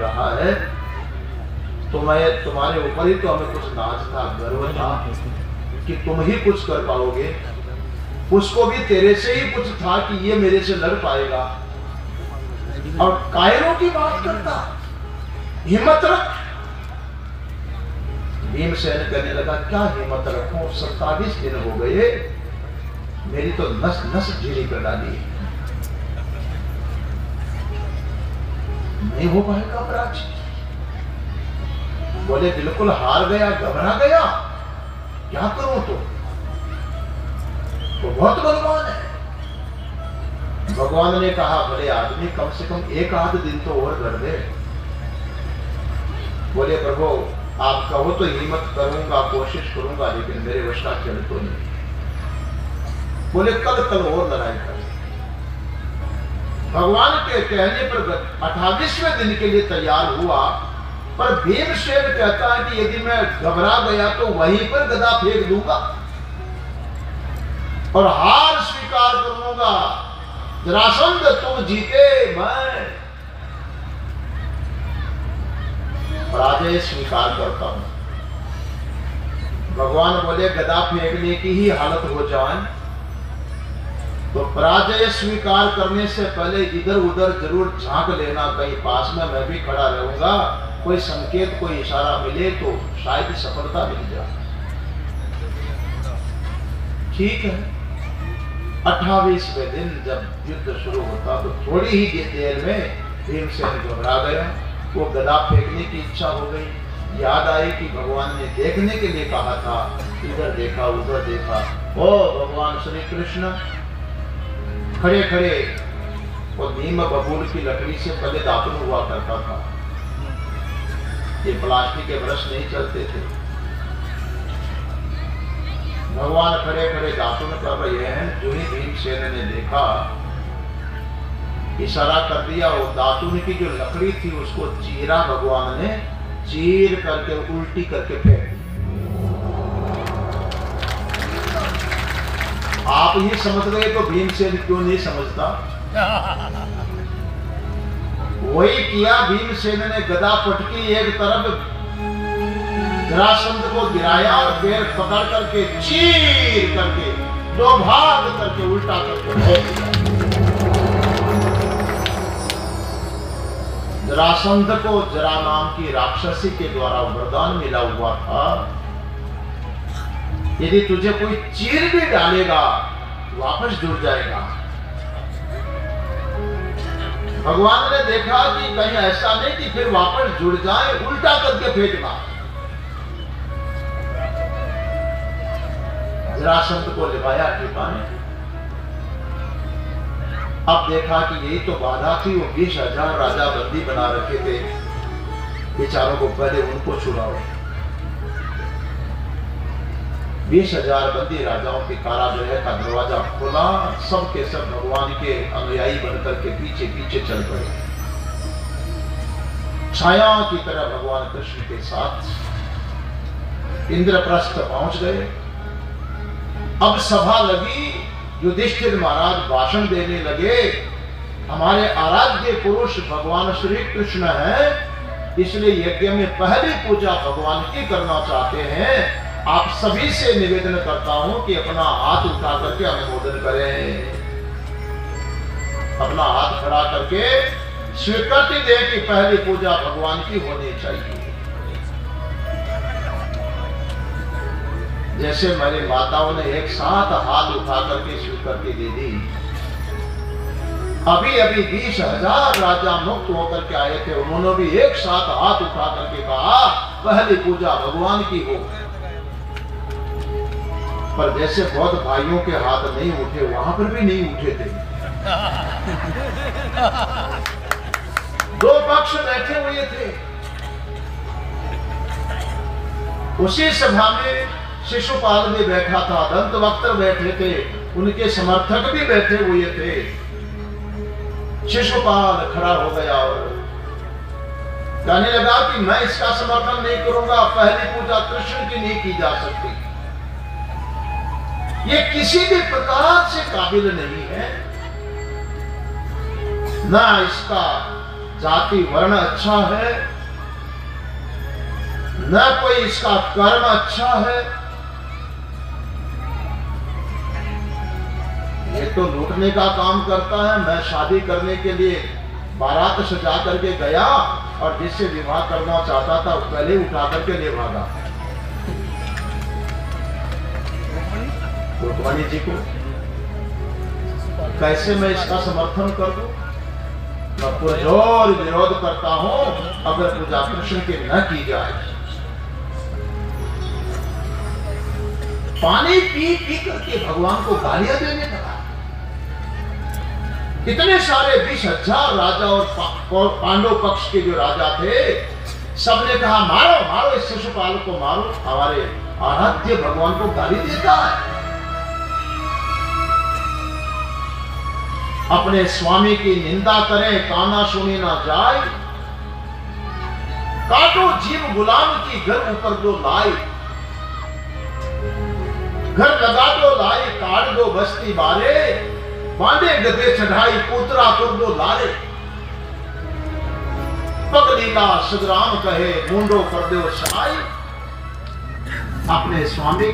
रहा है, तो मैं तुम्हारे ऊपर ही तो हमें कुछ नाज था, गर्व था कि तुम ही कुछ कर पाओगे। उसको भी तेरे से ही कुछ था कि ये मेरे से लड़ पाएगा, और कायरों की बात करता, हिम्मत रख। भीमसेन कहने लगा, क्या हिम्मत रखूं, 27 दिन हो गए, मेरी तो नस नस ढीली कर डाली, नहीं हो पाएगा पराजित। बोले बिल्कुल हार गया, घबरा गया, क्या करूं तो बहुत बलवान है। भगवान ने कहा, बड़े आदमी कम से कम एक आध दिन तो और कर दे। बोले प्रभु आप कहो तो हिम्मत करूंगा, कोशिश करूंगा, लेकिन मेरे वश का खेल तो नहीं। बोले कल और लड़ाई कर। भगवान के कहने पर 28वें दिन के लिए तैयार हुआ, पर भीमसेन कहता है कि यदि मैं घबरा गया तो वहीं पर गदा फेंक दूंगा और हार स्वीकार कर लूंगा। जरासंध तुम जीते, मैं पराजय स्वीकार करता हूं। भगवान बोले गदा फेंकने की ही हालत हो जाए तो पराजय स्वीकार करने से पहले इधर उधर जरूर झांक लेना, कहीं पास में मैं भी खड़ा रहूंगा, कोई संकेत कोई इशारा मिले तो शायद सफलता मिल जाए। ठीक है। 28वें दिन जब युद्ध शुरू होता तो थोड़ी ही देर में भीमसेन घबरा गया, वो गदा फेंकने की इच्छा हो गई। याद आई कि भगवान ने देखने के लिए कहा था, इधर देखा उधर देखा। ओ भगवान श्री कृष्ण खड़े खड़े, वो नीम बबूल की लकड़ी से पहले दातुन हुआ करता था, ये प्लास्टिक के ब्रश नहीं चलते थे। भगवान खड़े खड़े दातुन कर रहे हैं। जो ही भीमसेन ने देखा, इशारा कर दिया, वो दातुन की जो लकड़ी थी उसको चीरा, भगवान ने चीर करके उल्टी करके फेंक दी। आप ये समझ गए तो भीमसेन क्यों नहीं समझता? वही किया। भीमसेन ने गदा पटकी, एक तरफ जरासंध को गिराया और पैर पकड़ करके चीर करके दो भाग करके उल्टा करके फेंक दिया। जरासंध को जरा नाम की राक्षसी के द्वारा वरदान मिला हुआ था, यदि तुझे कोई चीर भी डालेगा वापस जुड़ जाएगा। भगवान ने देखा कि कहीं ऐसा नहीं कि फिर वापस जुड़ जाए, उल्टा करके फेंकना। जरासंध को लिभाया ठिकाने। अब देखा कि यही तो बाधा थी, वो 20,000 राजा बंदी बना रखे थे, बेचारों को पहले उनको छुड़ाओ। 20,000 बंदी राजाओं के कारागृह का दरवाजा खोला, सब के सब भगवान के अनुयायी बनकर के पीछे पीछे चल पड़े। छाया की तरह भगवान कृष्ण के साथ इंद्रप्रस्थ पहुंच गए। अब सभा लगी, युधिष्ठिर महाराज भाषण देने लगे। हमारे आराध्य पुरुष भगवान श्री कृष्ण हैं, इसलिए यज्ञ में पहली पूजा भगवान की करना चाहते हैं। आप सभी से निवेदन करता हूं कि अपना हाथ उठा करके अनुमोदन करें, अपना हाथ खड़ा करके स्वीकृति दें कि पहली पूजा भगवान की होनी चाहिए। जैसे मेरी माताओं ने एक साथ हाथ उठा करके स्वीकृति दे दी। अभी अभी 20,000 राजा मुक्त होकर के आए थे, उन्होंने भी एक साथ हाथ उठा करके कहा पहली पूजा भगवान की हो। पर जैसे बहुत भाइयों के हाथ नहीं उठे, वहां पर भी नहीं उठे थे। दो पक्ष बैठे हुए थे। उसी सभा में शिशुपाल भी बैठा था, दंतवक्त्र बैठे थे, उनके समर्थक भी बैठे हुए थे। शिशुपाल खड़ा हो गया और कहने लगा कि मैं इसका समर्थन नहीं करूंगा, पहली पूजा कृष्ण की नहीं की जा सकती, ये किसी भी प्रकार से काबिल नहीं है, ना इसका जाति वर्ण अच्छा है, न कोई इसका कर्म अच्छा है। ये तो लूटने का काम करता है। मैं शादी करने के लिए बारात सजा करके गया और जिससे विवाह करना चाहता था पहले उठा करके ले भागा। रुक्मणी जी को कैसे मैं इसका समर्थन कर दूं? मैं पुरजोर विरोध करता हूं अगर पूजा कृष्ण की न की जाए। पानी पी पी करके भगवान को गालियां देने लगा। इतने सारे 20,000 राजा और पांडव पक्ष के जो राजा थे, सबने कहा मारो मारो इस शिशुपाल को मारो, हमारे आराध्य भगवान को गाली देता है। अपने स्वामी की निंदा करें, काना सुनी ना जाए, काटो जीव गुलाम की घर ऊपर दो लाई, घर लगा दो लाई, काट दो बस्ती बारे, बांधे गदे चढ़ाई, पुत्रा कर दो लारे, पगलीला सदराम कहे, मुंडो कर दो सहाय। अपने स्वामी